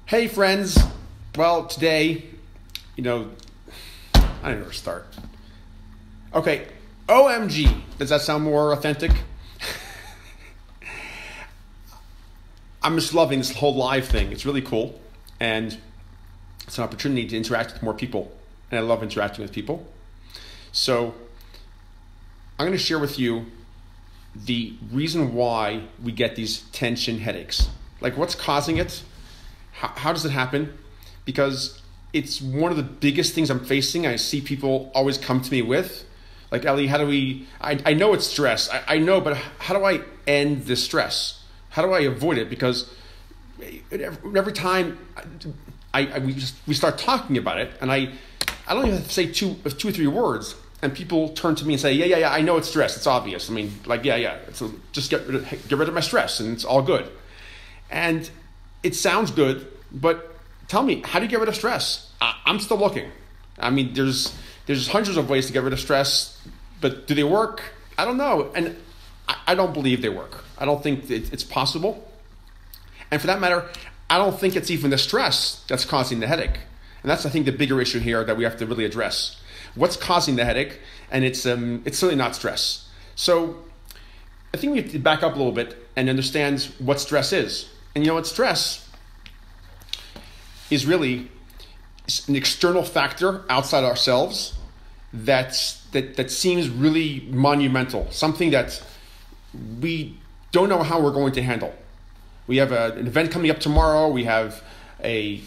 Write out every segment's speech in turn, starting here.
Hey friends, well today, I don't know where to start. Okay, OMG, does that sound more authentic? I'm just loving this whole live thing. It's really cool, and it's an opportunity to interact with more people, and I love interacting with people. So I'm going to share with you the reason why we get these tension headaches. Like, what's causing it? How does it happen? Because it's one of the biggest things I'm facing. I see people always come to me with, like, Ellie, how do we, I know it's stress. I know, but how do I end this stress? How do I avoid it? Because every time we start talking about it, and I don't even have to say two or three words, and people turn to me and say, yeah, I know it's stress. It's obvious. I mean, like, yeah. So just get rid of my stress, and it's all good. And it sounds good, but tell me, how do you get rid of stress? I'm still looking. I mean, there's hundreds of ways to get rid of stress, but do they work? I don't know, and I don't believe they work. I don't think it's possible. And for that matter, I don't think it's even the stress that's causing the headache. And that's, I think, the bigger issue here that we have to really address. What's causing the headache? And it's certainly not stress. So I think we have to back up a little bit and understand what stress is. And you know what? Stress is really an external factor outside ourselves that seems really monumental, something that we don't know how we're going to handle. We have an event coming up tomorrow. We have a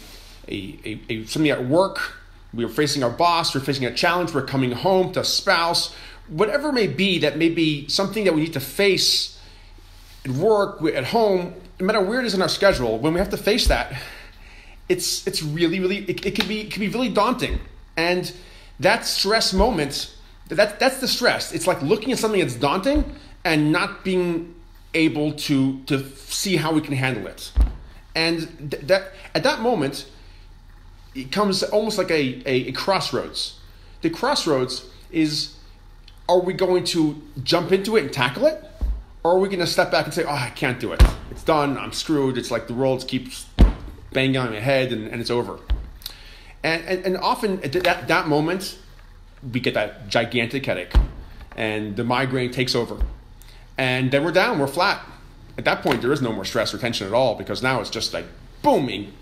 something at work. We're facing our boss. We're facing a challenge. We're coming home to a spouse. Whatever it may be, that may be something that we need to face at work, at home, no matter where it is in our schedule. When we have to face that, it's really it can be really daunting. And that stress moment, that's the stress. It's like looking at something that's daunting and not being able to see how we can handle it. And that at that moment, it comes almost like a crossroads. The crossroads is, are we going to jump into it and tackle it? Or are we going to step back and say, I can't do it. It's done. I'm screwed. It's like the world keeps banging on my head and it's over. And often at that moment, we get that gigantic headache and the migraine takes over. And then we're down. We're flat. At that point, there is no more stress or tension at all, because now it's just like booming,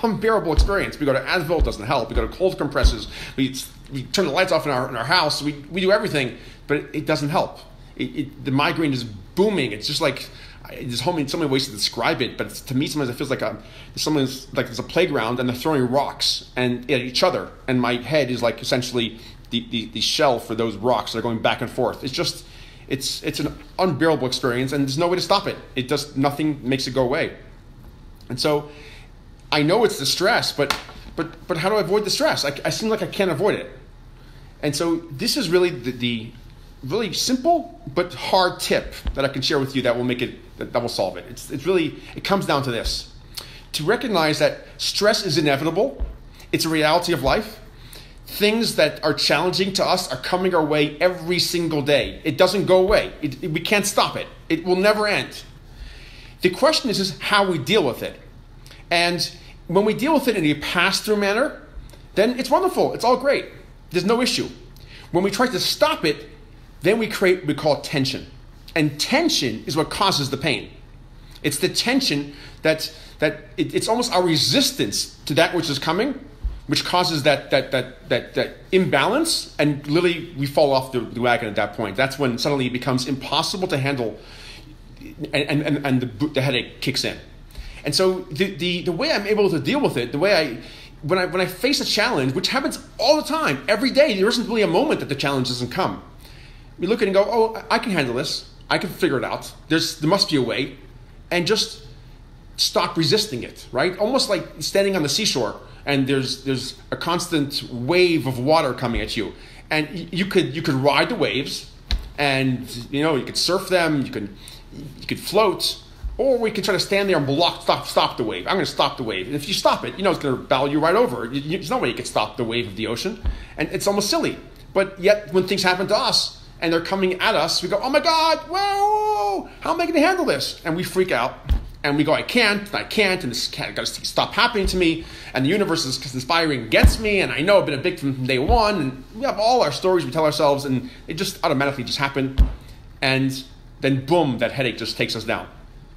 unbearable experience. We go to Advil, it doesn't help. We go to cold compresses. We turn the lights off in our house. We do everything, but it doesn't help. The migraine is booming. It's just like, there's so many ways to describe it, but to me sometimes it feels like there's a playground and they're throwing rocks at each other, and my head is like essentially the shell for those rocks that are going back and forth. It's an unbearable experience, and there's no way to stop it. Nothing makes it go away. And so I know it's the stress, but how do I avoid the stress? I seem like I can't avoid it. And so this is really the really simple but hard tip that I can share with you that will solve it. It comes down to this: to recognize that stress is inevitable. It's a reality of life. Things that are challenging to us are coming our way every single day. It doesn't go away. We can't stop it. It will never end. The question is how we deal with it. And when we deal with it in a pass-through manner, then it's wonderful. It's all great. There's no issue. When we try to stop it, then we create what we call tension. And tension is what causes the pain. It's the tension it's almost our resistance to that which is coming, which causes that imbalance, and literally we fall off the wagon at that point. That's when suddenly it becomes impossible to handle, and the headache kicks in. And so the way I'm able to deal with it, when I face a challenge, which happens all the time, every day, there isn't really a moment that the challenge doesn't come. We look at it and go, I can handle this. I can figure it out. There must be a way, and just stop resisting it, right? Almost like standing on the seashore, and there's a constant wave of water coming at you, and you could ride the waves, and you could surf them, you could float, or we could try to stand there and stop the wave. I'm going to stop the wave, and if you stop it, it's going to bow you right over. There's no way you can stop the wave of the ocean, and it's almost silly. But yet, when things happen to us and they're coming at us, we go, oh my God, whoa, how am I going to handle this? And we freak out, And we go, I can't, and this can't, got to stop happening to me, and the universe is conspiring against me, and I know I've been a victim from day one, and we have all our stories we tell ourselves, and it just automatically just happen, and then boom, that headache just takes us down.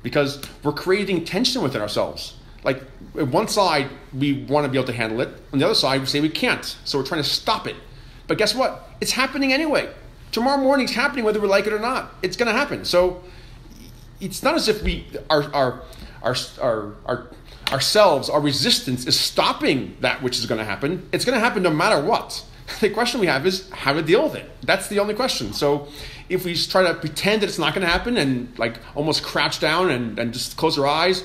Because we're creating tension within ourselves. Like, on one side, we want to be able to handle it, on the other side, we say we can't, so we're trying to stop it. But guess what? It's happening anyway. Tomorrow morning's happening whether we like it or not. It's going to happen. So it's not as if ourselves, our resistance is stopping that which is going to happen. It's going to happen no matter what. The question we have is how to deal with it. That's the only question. So if we try to pretend that it's not going to happen and like almost crouch down and just close our eyes,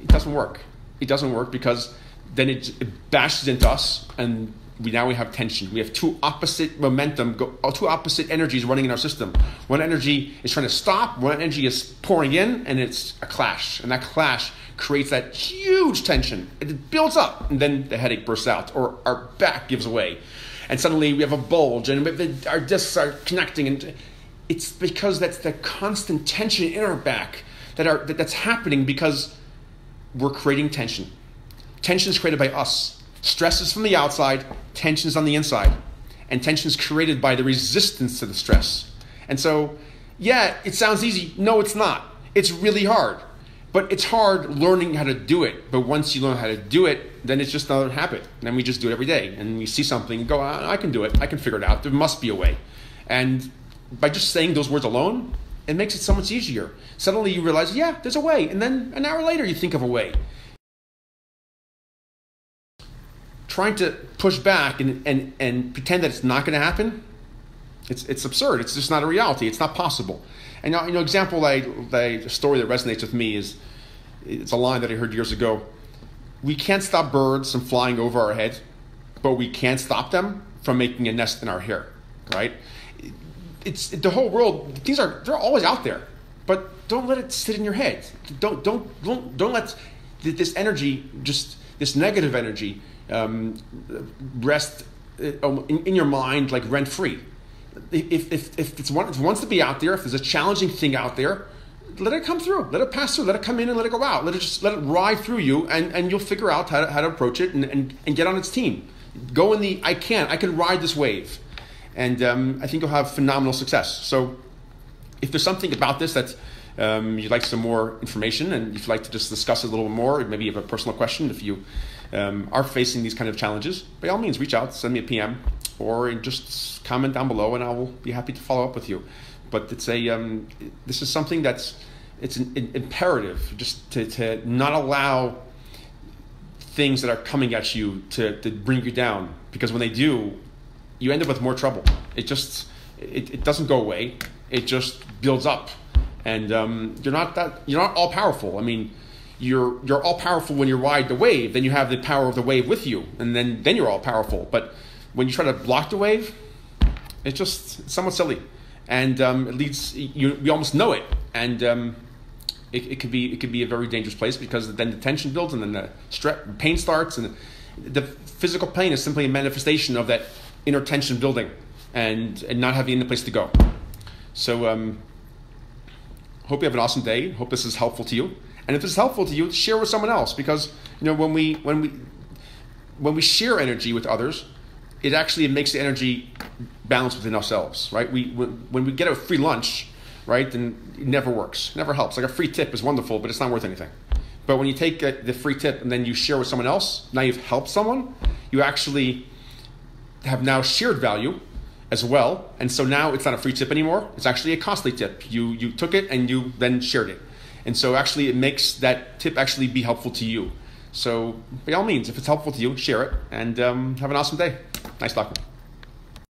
it doesn't work. It doesn't work because then it bashes into us, and we have tension. We have two opposite two opposite energies running in our system. One energy is trying to stop, one energy is pouring in, and it's a clash. And that clash creates that huge tension. It builds up, and then the headache bursts out, or our back gives away. And suddenly we have a bulge, and our discs are connecting. And it's because that's the constant tension in our back that's happening because we're creating tension. Tension is created by us. Stress is from the outside, tension is on the inside. And tension is created by the resistance to the stress. And so, yeah, it sounds easy. No, it's not. It's really hard. But it's hard learning how to do it. But once you learn how to do it, then it's just another habit. And then we just do it every day. And we see something and go, I can do it. I can figure it out. There must be a way. And by just saying those words alone, it makes it so much easier. Suddenly you realize, yeah, there's a way. And then an hour later you think of a way. Trying to push back and pretend that it's not going to happen, it's absurd. It's just not a reality. It's not possible. And example, a story that resonates with me it's a line that I heard years ago. We can't stop birds from flying over our head, but we can stop them from making a nest in our hair. Right? It's the whole world. They're always out there, but don't let it sit in your head. Don't let this energy, just this negative energy, rest in your mind like rent free. If it wants to be out there, if there's a challenging thing out there, let it come through, let it pass through, let it come in and let it go out. Let it ride through you, and you'll figure out how to approach it and get on its team. Go in the I can ride this wave, and I think you'll have phenomenal success. So if there's something about this that you'd like some more information, and if you'd like to just discuss it a little more, maybe you have a personal question, if you are facing these kind of challenges, by all means, reach out, send me a PM, or just comment down below, and I will be happy to follow up with you. But it's this is something it's an imperative, just to not allow things that are coming at you to bring you down, because when they do, you end up with more trouble. It doesn't go away. It just builds up, and you're not all powerful. I mean, you're all powerful when you ride the wave. Then you have the power of the wave with you, and then you're all powerful. But when you try to block the wave, it's somewhat silly, and it leads we almost know it, and it could be a very dangerous place, because then the tension builds, and then the pain starts, and the physical pain is simply a manifestation of that inner tension building and not having any place to go. So hope you have an awesome day. Hope this is helpful to you. And if it's helpful to you, share with someone else, because when we share energy with others, it actually makes the energy balance within ourselves, right? When we get a free lunch, right, then it never works, never helps. Like a free tip is wonderful, but it's not worth anything. But when you take the free tip and then you share with someone else, now you've helped someone. You actually have now shared value as well, and so now it's not a free tip anymore. It's actually a costly tip. You took it and you then shared it. And so actually it makes that tip actually be helpful to you. So by all means, if it's helpful to you, share it, and have an awesome day. Nice talking.